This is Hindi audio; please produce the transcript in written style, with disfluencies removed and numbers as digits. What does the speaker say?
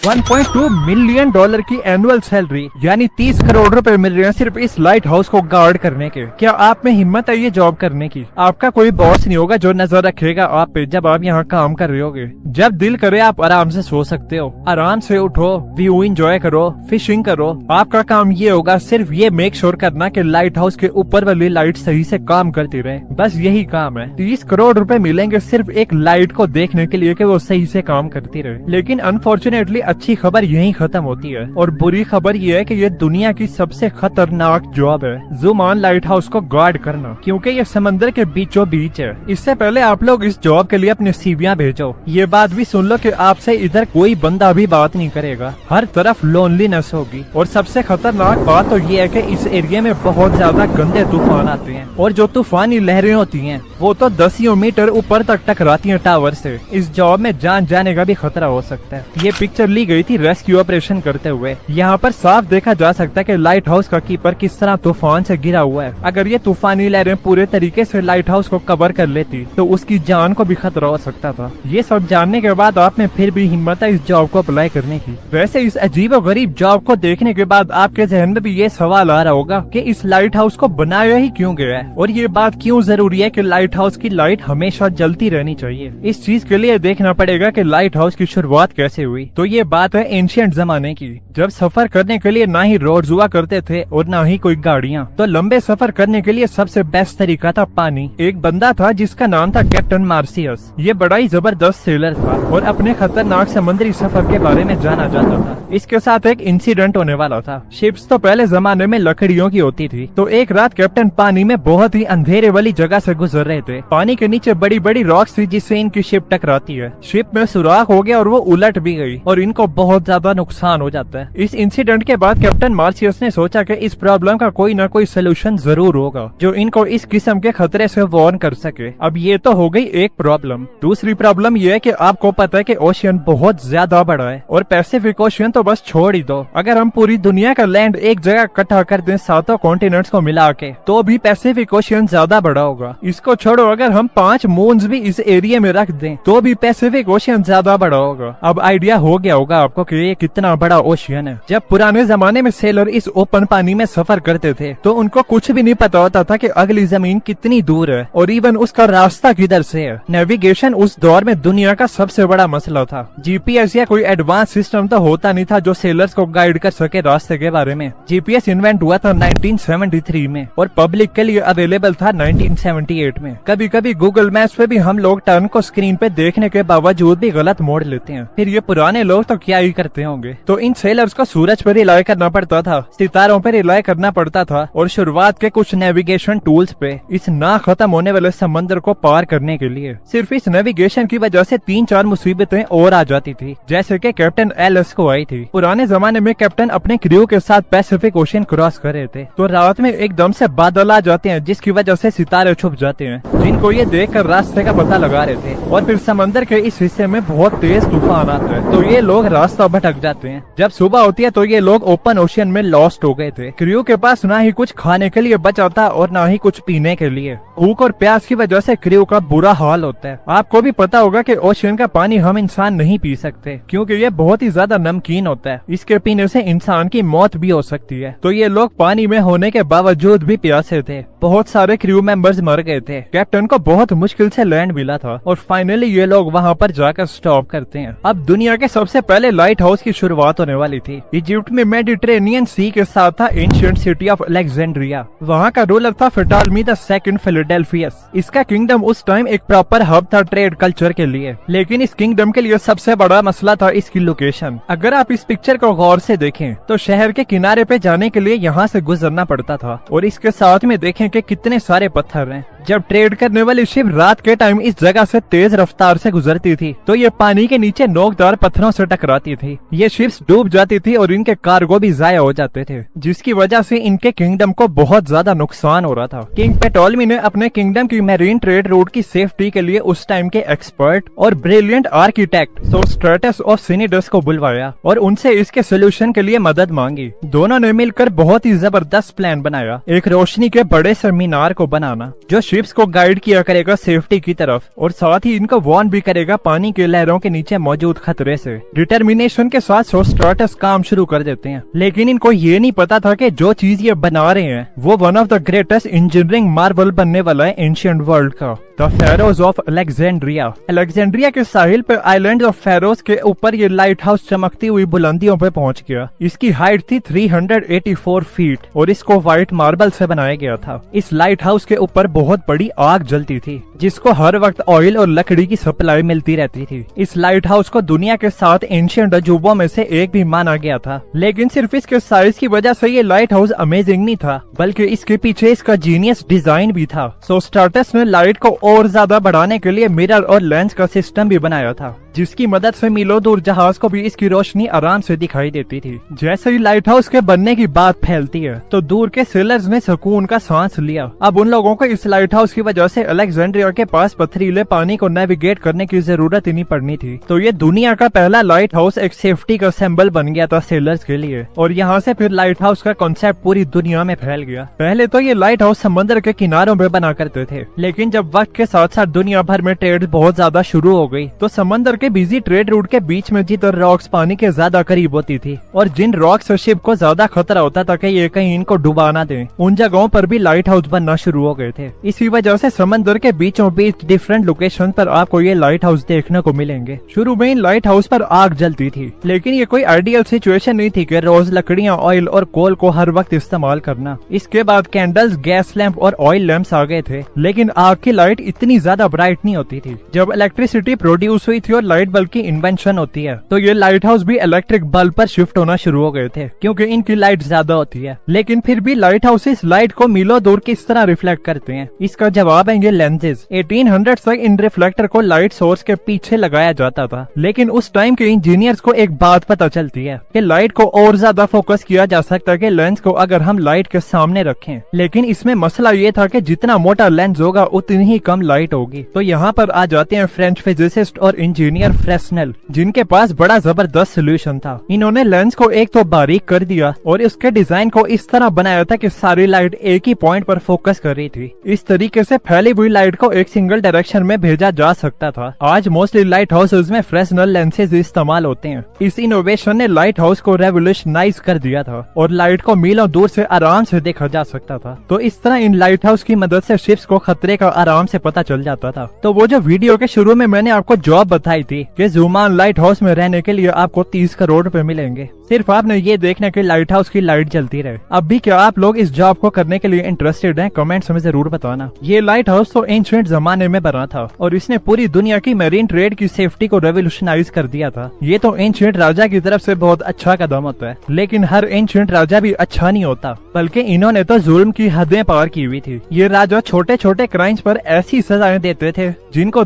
1.2 मिलियन डॉलर की एनुअल सैलरी यानी 30 करोड़ रुपए मिल रहे हैं सिर्फ इस लाइट हाउस को गार्ड करने के। क्या आप में हिम्मत है ये जॉब करने की? आपका कोई बॉस नहीं होगा जो नजर रखेगा आप पे जब आप यहाँ काम कर रहे होगे। जब दिल करे आप आराम से सो सकते हो, आराम से उठो, व्यू एंजॉय करो, फिशिंग करो। आपका काम ये होगा सिर्फ ये मेक श्योर करना कि लाइट हाउस के ऊपर वाली लाइट सही से काम करती रहे। बस यही काम है। 30 करोड़ रुपए मिलेंगे सिर्फ एक लाइट को देखने के लिए कि वो सही से काम करती रहे। लेकिन अनफॉर्चुनेटली अच्छी खबर यहीं खत्म होती है और बुरी खबर ये है कि ये दुनिया की सबसे खतरनाक जॉब है जुमान लाइट हाउस को गार्ड करना, क्योंकि ये समंदर के बीचों बीच है। इससे पहले आप लोग इस जॉब के लिए अपनी सीवियां भेजो। ये बात भी सुन लो कि आपसे इधर कोई बंदा भी बात नहीं करेगा, हर तरफ लोनलीनेस होगी। और सबसे खतरनाक बात तो ये है कि इस एरिया में बहुत ज्यादा गंदे तूफान आते हैं और जो तूफानी लहरें होती हैं वो तो 10 मीटर ऊपर तक टकराती हैं टावर से। इस जॉब में जान जाने का भी खतरा हो सकता है। ये पिक्चर ली गई थी रेस्क्यू ऑपरेशन करते हुए। यहाँ पर साफ देखा जा सकता है कि लाइट हाउस का कीपर किस तरह तूफान से गिरा हुआ है। अगर ये तूफानी लहरें पूरे तरीके से लाइट हाउस को कवर कर लेती तो उसकी जान को भी खतरा हो सकता था। ये सब जानने के बाद आप में फिर भी हिम्मत है इस जॉब को अप्लाई करने की। वैसे इस अजीब और गरीब जॉब को देखने के बाद आपके जहन में भी ये सवाल आ रहा होगा कि इस लाइट हाउस को बनाया ही क्यों गया है और ये बात क्यों जरूरी है कि लाइट हाउस की लाइट हमेशा जलती रहनी चाहिए। इस चीज के लिए देखना पड़ेगा कि लाइट हाउस की शुरुआत कैसे हुई। तो ये बात है एंशिएंट जमाने की, जब सफर करने के लिए ना ही रोड्स हुआ करते थे और ना ही कोई गाड़ियाँ। तो लंबे सफर करने के लिए सबसे बेस्ट तरीका था पानी। एक बंदा था जिसका नाम था कैप्टन मार्सियस। ये बड़ा ही जबरदस्त सेलर था और अपने खतरनाक समुद्री सफर के बारे में जाना जाता था। इसके साथ एक इंसिडेंट होने वाला था। शिप्स तो पहले जमाने में लकड़ियों की होती थी। तो एक रात कैप्टन पानी में बहुत ही अंधेरे वाली जगह से गुजर रहे थे। पानी के नीचे बड़ी बड़ी रॉक्स थी जिससे इनकी शिप टकराती है। शिप में सुराख हो गया और वो उलट भी गई और इनको बहुत ज्यादा नुकसान हो जाता है। इस इंसिडेंट के बाद कैप्टन मार्सियस ने सोचा कि इस प्रॉब्लम का कोई ना कोई सोल्यूशन जरूर होगा जो इनको इस किस्म के खतरे से वार्न कर सके। अब ये तो हो गई एक प्रॉब्लम। दूसरी प्रॉब्लम ये है कि आपको पता है कि ओशियन बहुत ज्यादा बड़ा है और पैसिफिक ओशियन तो बस छोड़ ही दो। अगर हम पूरी दुनिया का लैंड एक जगह इकट्ठा कर दें सातों कॉन्टिनेंट्स को मिला के तो भी पैसिफिक ओशियन ज्यादा बड़ा होगा। इसको छोड़ो, अगर हम 5 मून्स भी इस एरिया में रख दें तो भी पैसिफिक ओशियन ज्यादा बड़ा होगा। अब आइडिया हो गया होगा आपको कि ये कितना बड़ा ओशियन है। जब पुराने जमाने में सेलर इस ओपन पानी में सफर करते थे तो उनको कुछ भी नहीं पता होता था कि अगली जमीन कितनी दूर है और इवन उसका रास्ता किधर से है। नेविगेशन उस दौर में दुनिया का सबसे बड़ा मसला था। जीपीएस या कोई एडवांस सिस्टम तो होता नहीं था जो सेलर्स को गाइड कर सके रास्ते के बारे में। जीपीएस इन्वेंट हुआ था 1973 में और पब्लिक के लिए अवेलेबल था 1978 में। कभी कभी गूगल मैप्स पे भी हम लोग टर्न को स्क्रीन पे देखने के बावजूद भी गलत मोड़ लेते हैं। फिर ये पुराने लोग तो क्या ही करते होंगे। तो इन सेलर्स को सूरज पर रिलाय करना पड़ता था, सितारों पर रिलाय करना पड़ता था और शुरुआत के कुछ नेविगेशन टूल्स पे इस ना खत्म होने वाले समंदर को पार करने के लिए। सिर्फ इस नेविगेशन की वजह से 3-4 मुसीबतें और आ जाती थी, जैसे कि कैप्टन एलिस को आई थी। पुराने जमाने में कैप्टन अपने क्रू के साथ पैसिफिक ओशियन क्रॉस कर रहे थे तो रात में एकदम से बादल आ जाते हैं जिसकी वजह से सितारे छुप जाते हैं, जिनको ये देखकर रास्ते का पता लगा रहे थे। और फिर समंदर के इस हिस्से में बहुत तेज तूफान आता है तो ये लोग रास्ता भटक जाते हैं। जब सुबह होती है तो ये लोग ओपन ओशियन में लॉस्ट हो गए थे। क्रू के पास ना ही कुछ खाने के लिए बचा था और ना ही कुछ पीने के लिए। भूख और प्यास की वजह से क्रू का बुरा हाल होता है। आपको भी पता होगा कि ओशियन का पानी हम इंसान नहीं पी सकते क्योंकि ये बहुत ही ज्यादा नमकीन होता है। इसके पीने से इंसान की मौत भी हो सकती है। तो ये लोग पानी में होने के बावजूद भी प्यासे थे। बहुत सारे क्रू मेंबर्स मर गए थे। कैप्टन को बहुत मुश्किल से लैंड मिला था और फाइनली ये लोग वहाँ पर जाकर स्टॉप करते हैं। अब दुनिया के सबसे पहले लाइट हाउस की शुरुआत होने वाली थी। इजिप्ट में मेडिटेरेनियन सी के साथ था एंशिएंट सिटी ऑफ अलेक्जेंड्रिया। वहाँ का रूलर था फिटालमी द सेकंड फिलाडेल्फियस। इसका किंगडम उस टाइम एक प्रॉपर हब था ट्रेड कल्चर के लिए, लेकिन इस किंगडम के लिए सबसे बड़ा मसला था इसकी लोकेशन। अगर आप इस पिक्चर को गौर से देखें तो शहर के किनारे पे जाने के लिए यहाँ से गुजरना पड़ता था और इसके साथ में देखें कि कितने सारे पत्थर हैं। जब ट्रेड करने वाली शिप रात के टाइम इस जगह से तेज रफ्तार से गुजरती थी तो ये पानी के नीचे नोकदार पत्थरों से टकराती थी। ये शिप्स डूब जाती थी और इनके कार्गो भी जाया हो जाते थे, जिसकी वजह से इनके किंगडम को बहुत ज्यादा नुकसान हो रहा था। किंग पेटोलमी ने अपने किंगडम की मैरीन ट्रेड रूट की सेफ्टी के लिए उस टाइम के एक्सपर्ट और ब्रिलियंट आर्किटेक्ट सोस्ट्रेटस और सिनिडस को बुलवाया और उनसे इसके सोल्यूशन के लिए मदद मांगी। दोनों ने मिलकर बहुत ही जबरदस्त प्लान बनाया, एक रोशनी के बड़े से मीनार को बनाना जो शिप्स को गाइड किया करेगा सेफ्टी की तरफ और साथ ही इनको वार्न भी करेगा पानी के लहरों के नीचे मौजूद खतरे से। डिटर्मिनेशन के साथ सोस्ट्राटस काम शुरू कर देते हैं, लेकिन इनको ये नहीं पता था कि जो चीज ये बना रहे हैं वो one of the greatest engineering Marvel बनने वाला है एंशिएंट वर्ल्ड का, the Feroz of Alexandria. Alexandria के साहिल पे आइलैंड ऑफ फेरोज के ऊपर ये लाइट हाउस चमकती हुई बुलंदियों पे पहुंच गया। इसकी हाइट थी 384 फीट और इसको व्हाइट मार्बल से बनाया गया था। इस लाइट हाउस के ऊपर बहुत बड़ी आग जलती थी जिसको हर वक्त ऑयल और लकड़ी की सप्लाई मिलती रहती थी। इस लाइट हाउस को दुनिया के 7 एंशिएंट अजूबों में से एक भी माना गया था, लेकिन सिर्फ इसके साइज की वजह से ये लाइट हाउस अमेजिंग नहीं था, बल्कि इसके पीछे इसका जीनियस डिजाइन भी था। सोस्ट्राटस ने लाइट को और ज्यादा बढ़ाने के लिए मिरर और लेंस का सिस्टम भी बनाया था, जिसकी मदद से मीलों दूर जहाज को भी इसकी रोशनी आराम से दिखाई देती थी। जैसे ही लाइट हाउस के बनने की बात फैलती है तो दूर के सेलर्स ने सुकून का सांस लिया। अब उन लोगों को इस लाइट हाउस की वजह से अलेक्जेंड्रिया के पास पथरीले पानी को नेविगेट करने की जरूरत ही नहीं पड़नी थी। तो ये दुनिया का पहला लाइट हाउस एक सेफ्टी का सिंबल बन गया था सेलर्स के लिए, और यहाँ से फिर लाइट हाउस का कॉन्सेप्ट पूरी दुनिया में फैल गया। पहले तो ये लाइट हाउस समंदर के किनारों पे बना करते थे, लेकिन जब वक्त के साथ साथ दुनिया भर में ट्रेड बहुत ज्यादा शुरू हो गई तो समंदर के बिजी ट्रेड रूट के बीच में जिधर रॉक्स पानी के ज्यादा करीब होती थी और जिन रॉक्स से शिप को ज्यादा खतरा होता था कि ये कहीं इनको डुबा ना दे, उन जगहों पर भी लाइट हाउस बनना शुरू हो गए थे। इसी वजह से समंदर के बीचों बीच डिफरेंट लोकेशन पर आपको ये लाइट हाउस देखने को मिलेंगे। शुरू में इन लाइट हाउस पर आग जलती थी, लेकिन ये कोई आइडियल सिचुएशन नहीं थी कि रोज लकड़ियां, ऑयल और कोल को हर वक्त इस्तेमाल करना। इसके बाद कैंडल्स, गैस लैंप और ऑयल लैंप्स आ गए थे, लेकिन आग की लाइट इतनी ज्यादा ब्राइट नहीं होती थी। जब इलेक्ट्रिसिटी प्रोड्यूस हुई थी और लाइट बल्ब की इन्वेंशन होती है तो ये लाइट हाउस भी इलेक्ट्रिक बल्ब पर शिफ्ट होना शुरू हो गए थे, क्योंकि इनकी लाइट ज्यादा होती है। लेकिन फिर भी लाइट हाउसेस लाइट को मीलों दूर किस तरह रिफ्लेक्ट करते हैं, इसका जवाब है ये लेंसेज। 1800 तक इन रिफ्लेक्टर को लाइट सोर्स के पीछे लगाया जाता था, लेकिन उस टाइम के इंजीनियर्स को एक बात पता चलती है कि लाइट को और ज्यादा फोकस किया जा सकता है कि लेंस को अगर हम लाइट के सामने रखें। लेकिन इसमें मसला ये था कि जितना मोटा लेंस होगा उतनी ही कम लाइट होगी। तो यहाँ पर आ जाते हैं फ्रेंच फिजिसिस्ट और इंजीनियर फ्रेस्नेल, जिनके पास बड़ा जबरदस्त सोल्यूशन था। इन्होंने लेंस को एक तो बारीक कर दिया और उसके डिजाइन को इस तरह बनाया था कि सारी लाइट एक ही पॉइंट पर फोकस कर रही थी। इस तरीके से फैली हुई लाइट को एक सिंगल डायरेक्शन में भेजा जा सकता था। आज मोस्टली लाइट हाउसेज में फ्रेस्नेल लेंसेज इस्तेमाल होते हैं। इस इनोवेशन ने लाइट हाउस को रेवोल्यूशनाइज कर दिया था और लाइट को मीलों दूर से आराम से देखा जा सकता था। तो इस तरह इन लाइट हाउस की मदद से शिप्स को खतरे का आराम से पता चल जाता था। तो वो जो वीडियो के शुरू में मैंने आपको जॉब बताई थी कि ज़ुमान लाइट हाउस में रहने के लिए आपको 30 करोड़ रुपए मिलेंगे, सिर्फ आपने ये देखने के लाइट हाउस की लाइट जलती रहे। अब भी क्या आप लोग इस जॉब को करने के लिए इंटरेस्टेड हैं? कमेंट्स में जरूर बताना। ये लाइट हाउस तो एंशिएंट जमाने में बना था और इसने पूरी दुनिया की मैरीन ट्रेड की सेफ्टी को रेवोल्यूशनाइज कर दिया था। ये तो एंशिएंट राजा की तरफ से बहुत अच्छा कदम होता है, लेकिन हर एंशिएंट राजा भी अच्छा नहीं होता, बल्कि इन्होंने तो जुल्म की हदें पार की हुई थी। ये राजा छोटे छोटे क्राइम्स पर ऐसी सजाएं देते थे जिनको